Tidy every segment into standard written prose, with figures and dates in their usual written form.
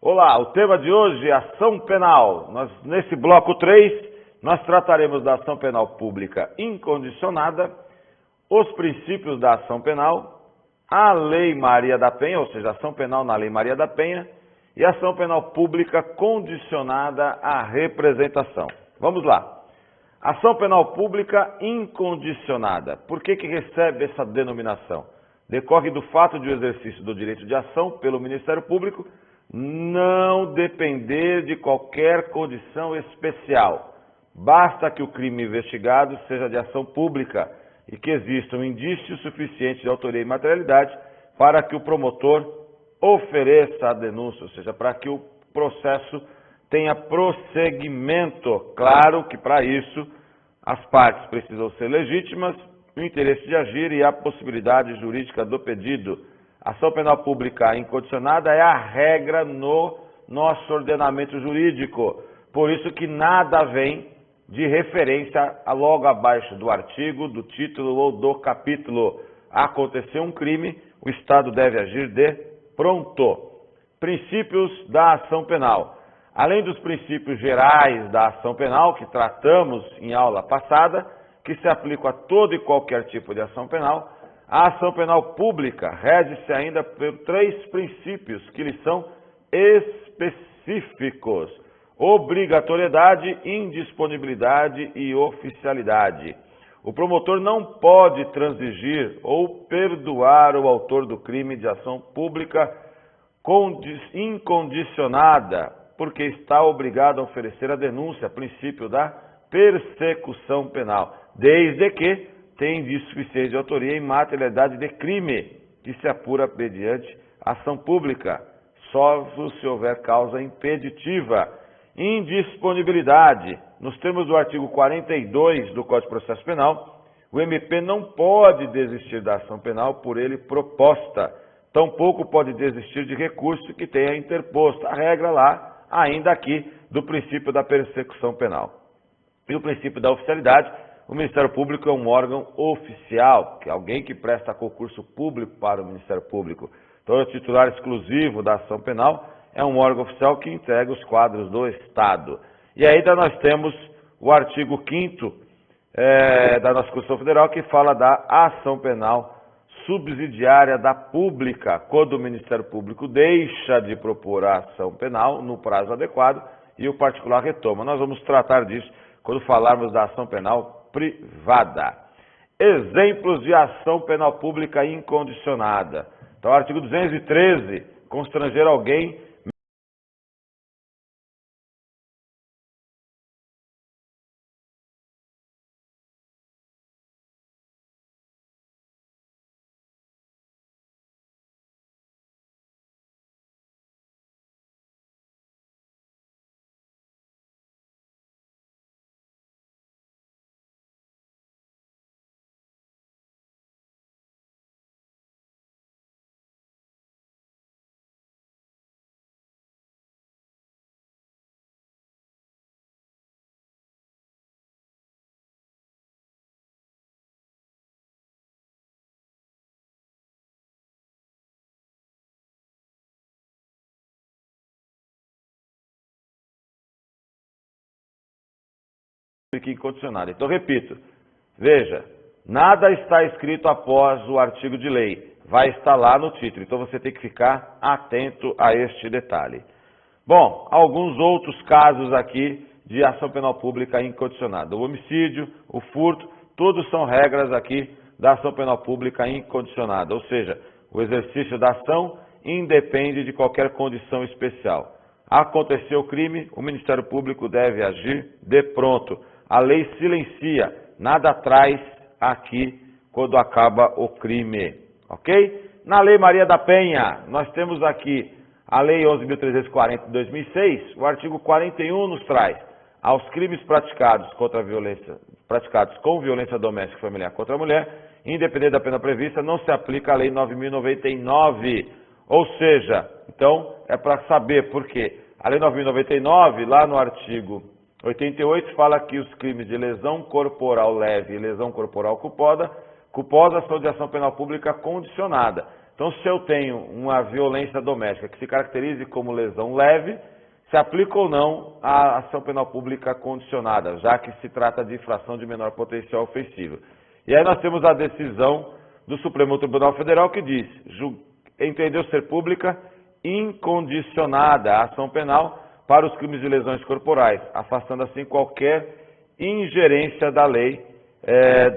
Olá, o tema de hoje é ação penal. Nesse bloco 3, nós trataremos da ação penal pública incondicionada, os princípios da ação penal, a Lei Maria da Penha, ou seja, ação penal na Lei Maria da Penha, e ação penal pública condicionada à representação. Vamos lá. Ação penal pública incondicionada. Por que recebe essa denominação? Decorre do fato de o exercício do direito de ação pelo Ministério Público não depender de qualquer condição especial. Basta que o crime investigado seja de ação pública e que exista um indício suficiente de autoria e materialidade para que o promotor ofereça a denúncia, ou seja, para que o processo tenha prosseguimento. Claro que para isso as partes precisam ser legítimas, o interesse de agir e a possibilidade jurídica do pedido. A ação penal pública incondicionada é a regra no nosso ordenamento jurídico. Por isso que nada vem de referência logo abaixo do artigo, do título ou do capítulo. Aconteceu um crime, o Estado deve agir de pronto. Princípios da ação penal. Além dos princípios gerais da ação penal, que tratamos em aula passada, que se aplicam a todo e qualquer tipo de ação penal, a ação penal pública rege-se ainda por 3 princípios que lhes são específicos: obrigatoriedade, indisponibilidade e oficialidade. O promotor não pode transigir ou perdoar o autor do crime de ação pública incondicionada, porque está obrigado a oferecer a denúncia, princípio da persecução penal, desde que tenha indício suficiente de autoria e materialidade de crime, que se apura mediante ação pública, salvo se houver causa impeditiva. Indisponibilidade. Nos termos do artigo 42 do Código de Processo Penal, o MP não pode desistir da ação penal por ele proposta, tampouco pode desistir de recurso que tenha interposto. A regra lá, ainda aqui, do princípio da persecução penal. E o princípio da oficialidade: o Ministério Público é um órgão oficial, que é alguém que presta concurso público para o Ministério Público. Então, o titular exclusivo da ação penal é um órgão oficial que entrega os quadros do Estado. E ainda nós temos o artigo 5º da nossa Constituição Federal, que fala da ação penal subsidiária da pública, quando o Ministério Público deixa de propor a ação penal no prazo adequado e o particular retoma. Nós vamos tratar disso quando falarmos da ação penal privada. Exemplos de ação penal pública incondicionada. Então, artigo 213, constranger alguém incondicionada. Então, repito, veja, nada está escrito após o artigo de lei, vai estar lá no título, então você tem que ficar atento a este detalhe. Bom, alguns outros casos aqui de ação penal pública incondicionada. O homicídio, o furto, todos são regras aqui da ação penal pública incondicionada, ou seja, o exercício da ação independe de qualquer condição especial. Aconteceu o crime, o Ministério Público deve agir de pronto. A lei silencia, nada traz aqui quando acaba o crime, ok? Na Lei Maria da Penha, nós temos aqui a Lei 11.340 de 2006, o artigo 41 nos traz: aos crimes praticados com violência doméstica e familiar contra a mulher, independente da pena prevista, não se aplica a Lei 9.099, ou seja, então é para saber por quê. A Lei 9.099, lá no artigo 88, fala que os crimes de lesão corporal leve e lesão corporal culposa são de ação penal pública condicionada. Então, se eu tenho uma violência doméstica que se caracterize como lesão leve, se aplica ou não a ação penal pública condicionada, já que se trata de infração de menor potencial ofensivo. E aí nós temos a decisão do Supremo Tribunal Federal que diz, entendeu ser pública incondicionada a ação penal para os crimes de lesões corporais, afastando assim qualquer ingerência da lei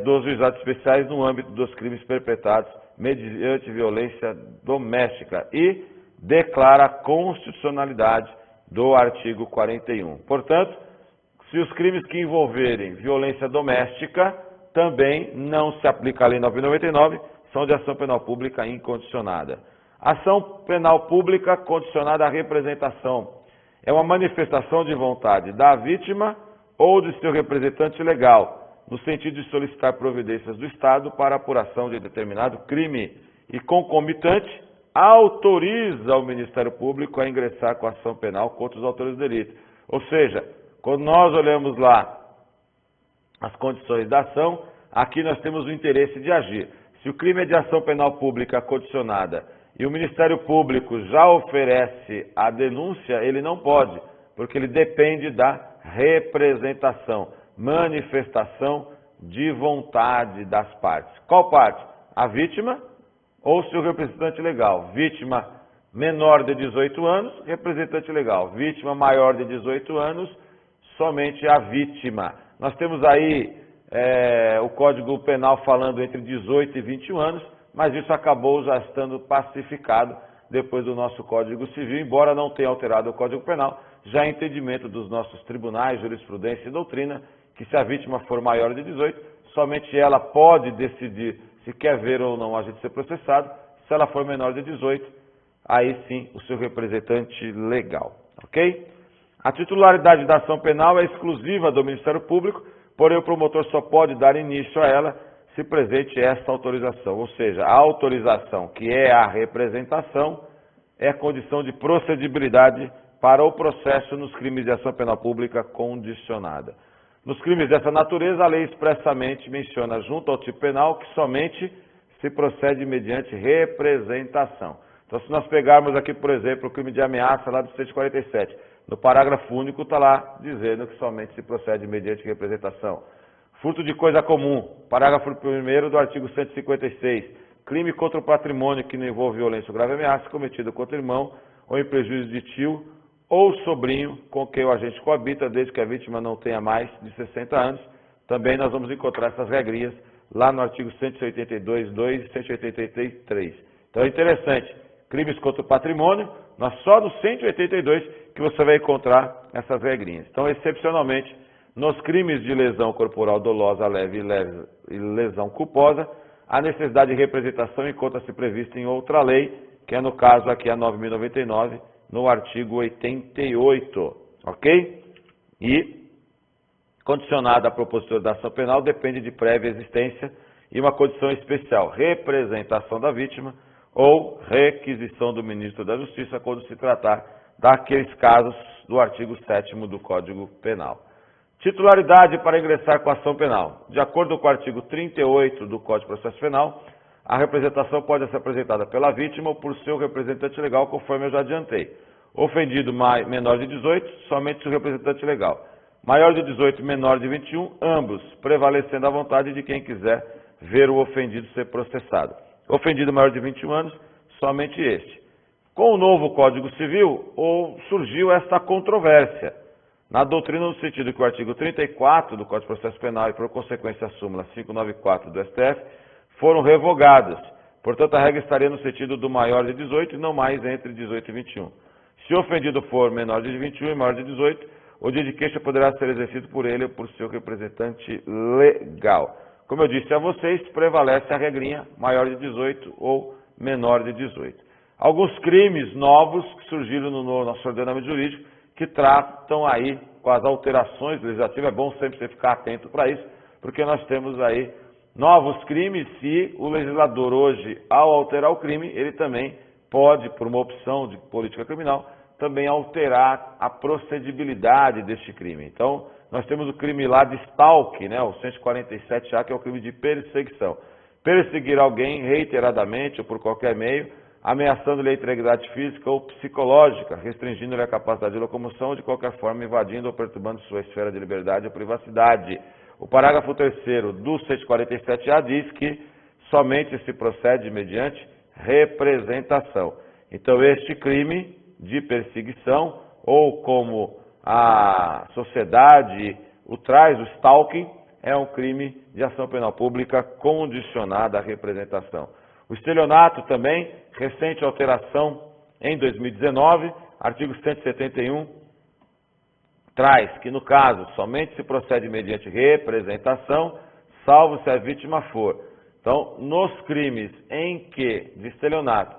dos juizados especiais no âmbito dos crimes perpetrados mediante violência doméstica e declara a constitucionalidade do artigo 41. Portanto, se os crimes que envolverem violência doméstica também não se aplica a Lei 9.099, são de ação penal pública incondicionada. Ação penal pública condicionada à representação é uma manifestação de vontade da vítima ou de seu representante legal, no sentido de solicitar providências do Estado para a apuração de determinado crime e, concomitante, autoriza o Ministério Público a ingressar com a ação penal contra os autores do delito. Ou seja, quando nós olhamos lá as condições da ação, aqui nós temos o interesse de agir. Se o crime é de ação penal pública condicionada e o Ministério Público já oferece a denúncia, ele não pode, porque ele depende da representação, manifestação de vontade das partes. Qual parte? A vítima ou seu representante legal? Vítima menor de 18 anos, representante legal. Vítima maior de 18 anos, somente a vítima. Nós temos aí o Código Penal falando entre 18 e 21 anos, mas isso acabou já estando pacificado depois do nosso Código Civil, embora não tenha alterado o Código Penal, já há entendimento dos nossos tribunais, jurisprudência e doutrina, que se a vítima for maior de 18, somente ela pode decidir se quer ver ou não o agente ser processado. Se ela for menor de 18, aí sim o seu representante legal, ok? A titularidade da ação penal é exclusiva do Ministério Público, porém o promotor só pode dar início a ela se presente esta autorização, ou seja, a autorização, que é a representação, é a condição de procedibilidade para o processo nos crimes de ação penal pública condicionada. Nos crimes dessa natureza, a lei expressamente menciona, junto ao tipo penal, que somente se procede mediante representação. Então, se nós pegarmos aqui, por exemplo, o crime de ameaça lá do 147, no parágrafo único está lá dizendo que somente se procede mediante representação. Furto de coisa comum, parágrafo 1º do artigo 156, crime contra o patrimônio que não envolve violência ou grave ameaça cometido contra irmão ou em prejuízo de tio ou sobrinho com quem o agente coabita, desde que a vítima não tenha mais de 60 anos. Também nós vamos encontrar essas regrinhas lá no artigo 182.2 e 183. Então é interessante, crimes contra o patrimônio, nós só no 182 que você vai encontrar essas regrinhas. Então, excepcionalmente, nos crimes de lesão corporal dolosa leve e lesão culposa, a necessidade de representação encontra-se prevista em outra lei, que é no caso aqui a 9.099, no artigo 88, ok? E, condicionada à propositura da ação penal, depende de prévia existência e uma condição especial, representação da vítima ou requisição do ministro da Justiça, quando se tratar daqueles casos do artigo 7º do Código Penal. Titularidade para ingressar com a ação penal. De acordo com o artigo 38 do Código de Processo Penal, a representação pode ser apresentada pela vítima ou por seu representante legal, conforme eu já adiantei. Ofendido menor de 18, somente seu representante legal. Maior de 18 e menor de 21, ambos, prevalecendo a vontade de quem quiser ver o ofendido ser processado. Ofendido maior de 21 anos, somente este. Com o novo Código Civil, surgiu esta controvérsia. Na doutrina, no sentido que o artigo 34 do Código de Processo Penal e, por consequência, a súmula 594 do STF, foram revogadas. Portanto, a regra estaria no sentido do maior de 18 e não mais entre 18 e 21. Se o ofendido for menor de 21 e maior de 18, o dia de queixa poderá ser exercido por ele ou por seu representante legal. Como eu disse a vocês, prevalece a regrinha maior de 18 ou menor de 18. Alguns crimes novos que surgiram no nosso ordenamento jurídico que tratam aí com as alterações legislativas. É bom sempre você ficar atento para isso, porque nós temos aí novos crimes e o legislador hoje, ao alterar o crime, ele também pode, por uma opção de política criminal, também alterar a procedibilidade deste crime. Então, nós temos o crime lá de stalk, né, o 147A, que é o crime de perseguição. perseguir alguém reiteradamente ou por qualquer meio, ameaçando-lhe a integridade física ou psicológica, restringindo-lhe a capacidade de locomoção ou de qualquer forma invadindo ou perturbando sua esfera de liberdade ou privacidade. O parágrafo 3º do 147-A diz que somente se procede mediante representação. Então, este crime de perseguição, ou como a sociedade o traz, o stalking, é um crime de ação penal pública condicionada à representação. O estelionato também, recente alteração em 2019, artigo 171, traz que, no caso, somente se procede mediante representação, salvo se a vítima for. Então, nos crimes de estelionato,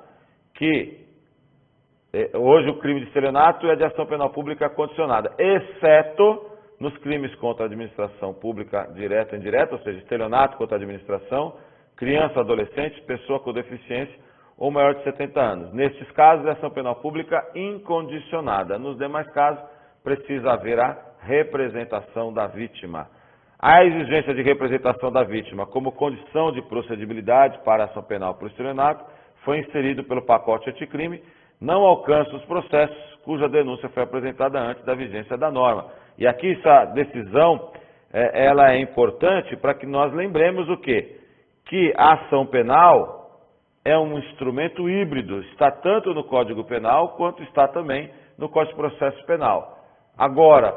hoje o crime de estelionato é de ação penal pública condicionada, exceto nos crimes contra a administração pública direta e indireta, ou seja, estelionato contra a administração, criança, adolescente, pessoa com deficiência ou maior de 70 anos. Nestes casos, é ação penal pública incondicionada. Nos demais casos, precisa haver a representação da vítima. A exigência de representação da vítima como condição de procedibilidade para a ação penal por estelionato foi inserido pelo pacote anticrime, não alcança os processos cuja denúncia foi apresentada antes da vigência da norma. E aqui essa decisão, ela é importante para que nós lembremos o quê? Que a ação penal é um instrumento híbrido, está tanto no Código Penal quanto está também no Código de Processo Penal. Agora,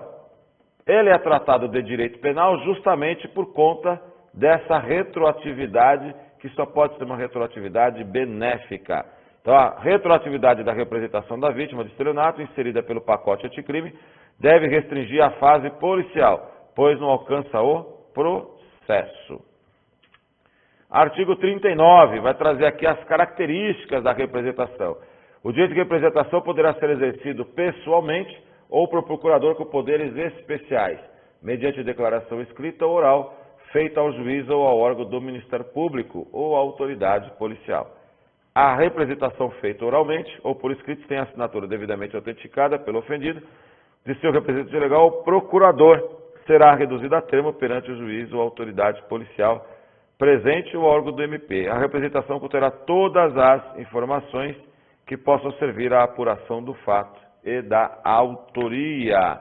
ele é tratado de direito penal justamente por conta dessa retroatividade, que só pode ser uma retroatividade benéfica. Então, a retroatividade da representação da vítima de estelionato, inserida pelo pacote anticrime, deve restringir a fase policial, pois não alcança o processo. Artigo 39, vai trazer aqui as características da representação. O direito de representação poderá ser exercido pessoalmente ou por procurador com poderes especiais, mediante declaração escrita ou oral, feita ao juiz ou ao órgão do Ministério Público ou à autoridade policial. A representação feita oralmente ou por escrito tem assinatura devidamente autenticada pelo ofendido, de seu representante legal ou procurador, será reduzida a termo perante o juiz ou autoridade policial presente ou órgão do MP. A representação conterá todas as informações que possam servir à apuração do fato e da autoria.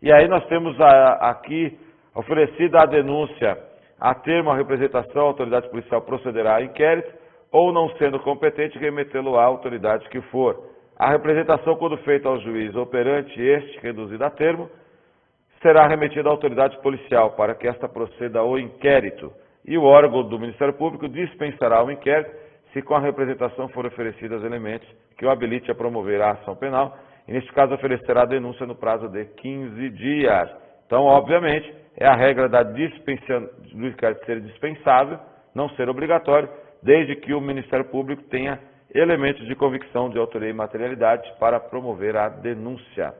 E aí nós temos aqui oferecida a denúncia a termo a representação, a autoridade policial procederá a inquérito ou, não sendo competente, remetê-lo à autoridade que for. A representação, quando feita ao juiz ou perante este, reduzida a termo, será remetida à autoridade policial para que esta proceda ao inquérito. E o órgão do Ministério Público dispensará o inquérito se com a representação for oferecidos elementos que o habilite a promover a ação penal, e neste caso oferecerá a denúncia no prazo de 15 dias. Então, obviamente, é a regra do inquérito ser dispensável, não ser obrigatório, desde que o Ministério Público tenha elementos de convicção de autoria e materialidade para promover a denúncia.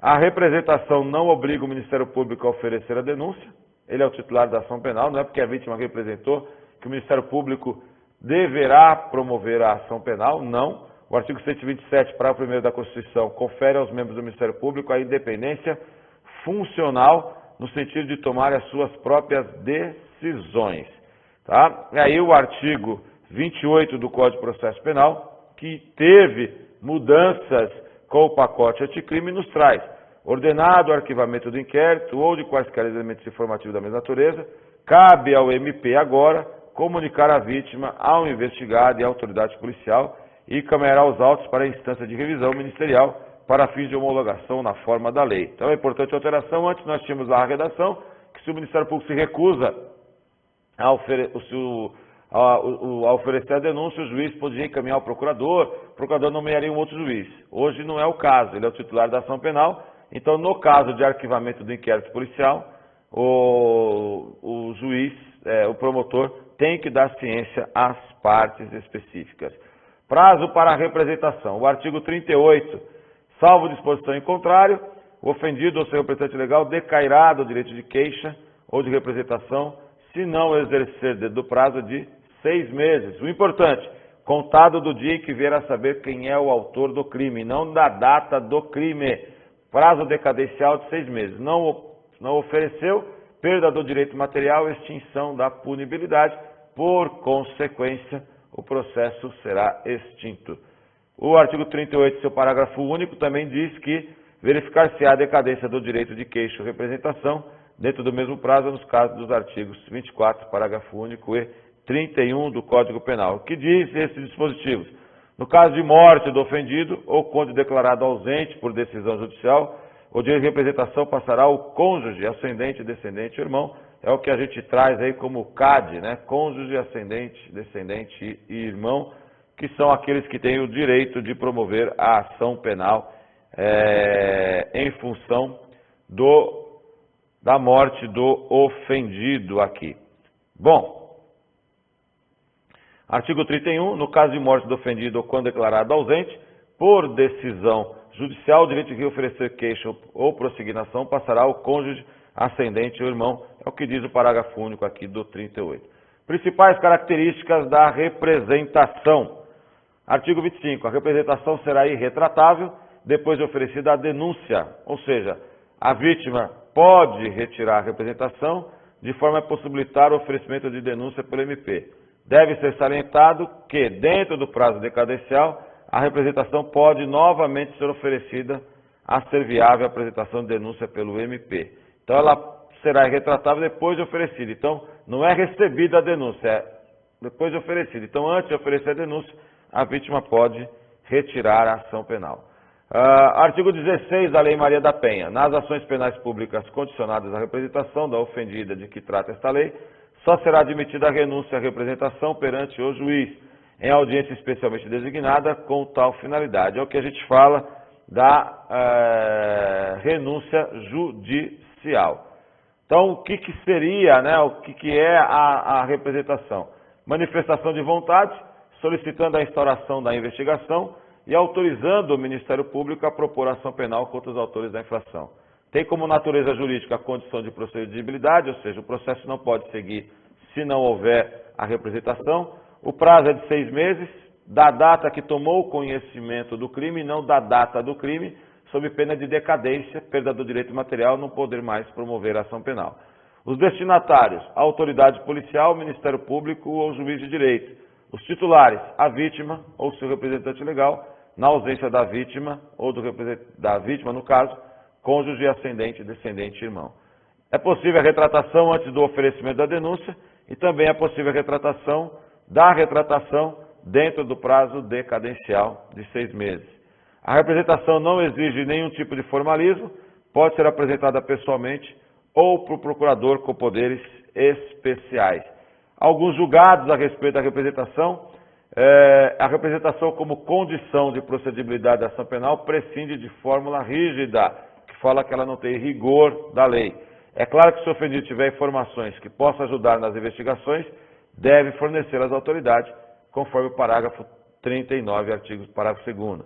A representação não obriga o Ministério Público a oferecer a denúncia, ele é o titular da ação penal, não é porque a vítima representou que o Ministério Público deverá promover a ação penal, não. O artigo 127, parágrafo 1º da Constituição, confere aos membros do Ministério Público a independência funcional no sentido de tomar as suas próprias decisões. Tá? E aí o artigo 28 do Código de Processo Penal, que teve mudanças com o pacote anticrime, nos traz: ordenado o arquivamento do inquérito ou de quaisquer elementos informativos da mesma natureza, cabe ao MP agora comunicar a vítima ao investigado e à autoridade policial e encaminhar os autos para a instância de revisão ministerial para fins de homologação na forma da lei. Então é importante a alteração. Antes nós tínhamos lá a redação, que se o Ministério Público se recusa a oferecer a denúncia, o juiz poderia encaminhar ao procurador, o procurador nomearia um outro juiz. Hoje não é o caso, ele é o titular da ação penal. Então, no caso de arquivamento do inquérito policial, o juiz, o promotor, tem que dar ciência às partes específicas. Prazo para a representação. O artigo 38, salvo disposição em contrário, o ofendido ou seu representante legal decairá do direito de queixa ou de representação, se não exercer dentro do prazo de 6 meses. O importante, contado do dia em que vier a saber quem é o autor do crime, não da data do crime. Prazo decadencial de 6 meses. Não ofereceu, perda do direito material, extinção da punibilidade. por consequência, o processo será extinto. O artigo 38, seu parágrafo único, também diz que verificar-se-á a decadência do direito de queixa ou representação dentro do mesmo prazo nos casos dos artigos 24, parágrafo único e 31 do Código Penal. O que diz esses dispositivos? No caso de morte do ofendido ou quando declarado ausente por decisão judicial, o direito de representação passará ao cônjuge, ascendente, descendente, irmão. É o que a gente traz aí como CAD, né? Cônjuge, ascendente, descendente e irmão, que são aqueles que têm o direito de promover a ação penal em função da morte do ofendido aqui. Bom, artigo 31, no caso de morte do ofendido ou quando declarado ausente, por decisão judicial, o direito de oferecer queixa ou prossignação passará ao cônjuge, ascendente ou irmão, é o que diz o parágrafo único aqui do 38. Principais características da representação. Artigo 25, a representação será irretratável depois de oferecida a denúncia, ou seja, a vítima pode retirar a representação de forma a possibilitar o oferecimento de denúncia pelo MP. Deve ser salientado que, dentro do prazo decadencial, a representação pode novamente ser oferecida a ser viável a apresentação de denúncia pelo MP. Então, ela será retratável depois de oferecida. Então, não é recebida a denúncia, é depois de oferecida. Então, antes de oferecer a denúncia, a vítima pode retirar a ação penal. Artigo 16 da Lei Maria da Penha. Nas ações penais públicas condicionadas à representação da ofendida de que trata esta lei, só será admitida a renúncia à representação perante o juiz, em audiência especialmente designada com tal finalidade. É o que a gente fala da renúncia judicial. Então, o que seria, né, o que é a representação? Manifestação de vontade, solicitando a instauração da investigação e autorizando o Ministério Público a propor ação penal contra os autores da infração. Tem como natureza jurídica a condição de procedibilidade, ou seja, o processo não pode seguir se não houver a representação. O prazo é de 6 meses, da data que tomou conhecimento do crime, não da data do crime, sob pena de decadência, perda do direito material, não poder mais promover a ação penal. Os destinatários, a autoridade policial, o Ministério Público ou o juiz de direito. Os titulares, a vítima ou seu representante legal, na ausência da vítima ou da vítima, no caso, cônjuge, ascendente, descendente e irmão. É possível a retratação antes do oferecimento da denúncia e também é possível a retratação da retratação dentro do prazo decadencial de 6 meses. A representação não exige nenhum tipo de formalismo, pode ser apresentada pessoalmente ou por procurador com poderes especiais. Alguns julgados a respeito da representação, a representação como condição de procedibilidade da ação penal prescinde de fórmula rígida, que fala que ela não tem rigor da lei. É claro que se o ofendido tiver informações que possam ajudar nas investigações, deve fornecer às autoridades, conforme o parágrafo 39, parágrafo 2º.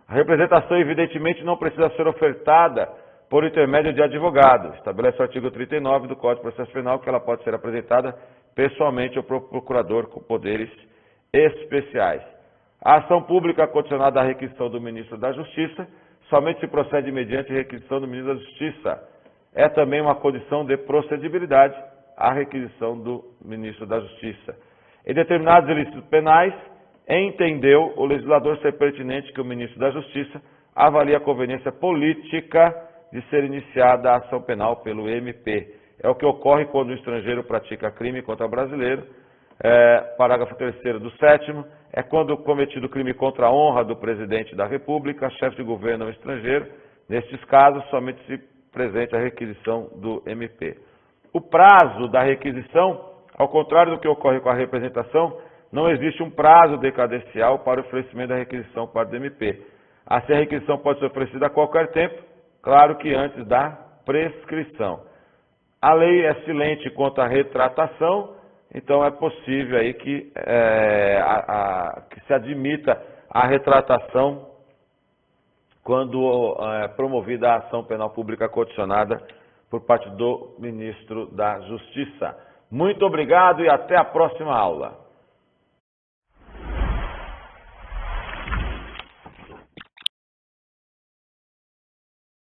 A representação, evidentemente, não precisa ser ofertada por intermédio de advogado. Estabelece o artigo 39 do Código de Processo Penal que ela pode ser apresentada pessoalmente ou por procurador com poderes especiais. A ação pública condicionada à requisição do Ministro da Justiça somente se procede mediante requisição do Ministro da Justiça. É também uma condição de procedibilidade a requisição do Ministro da Justiça. Em determinados ilícitos penais, entendeu o legislador ser pertinente que o Ministro da Justiça avalie a conveniência política de ser iniciada a ação penal pelo MP. É o que ocorre quando o estrangeiro pratica crime contra brasileiro. Parágrafo 3º do 7º, é quando cometido crime contra a honra do presidente da República, chefe de governo ou estrangeiro. Nestes casos, somente se presente a requisição do MP. O prazo da requisição, ao contrário do que ocorre com a representação, não existe um prazo decadencial para o oferecimento da requisição para o MP. Assim, a requisição pode ser oferecida a qualquer tempo, claro que antes da prescrição. A lei é silente quanto à retratação, então é possível aí que se admita a retratação quando promovida a ação penal pública condicionada por parte do Ministro da Justiça. Muito obrigado e até a próxima aula.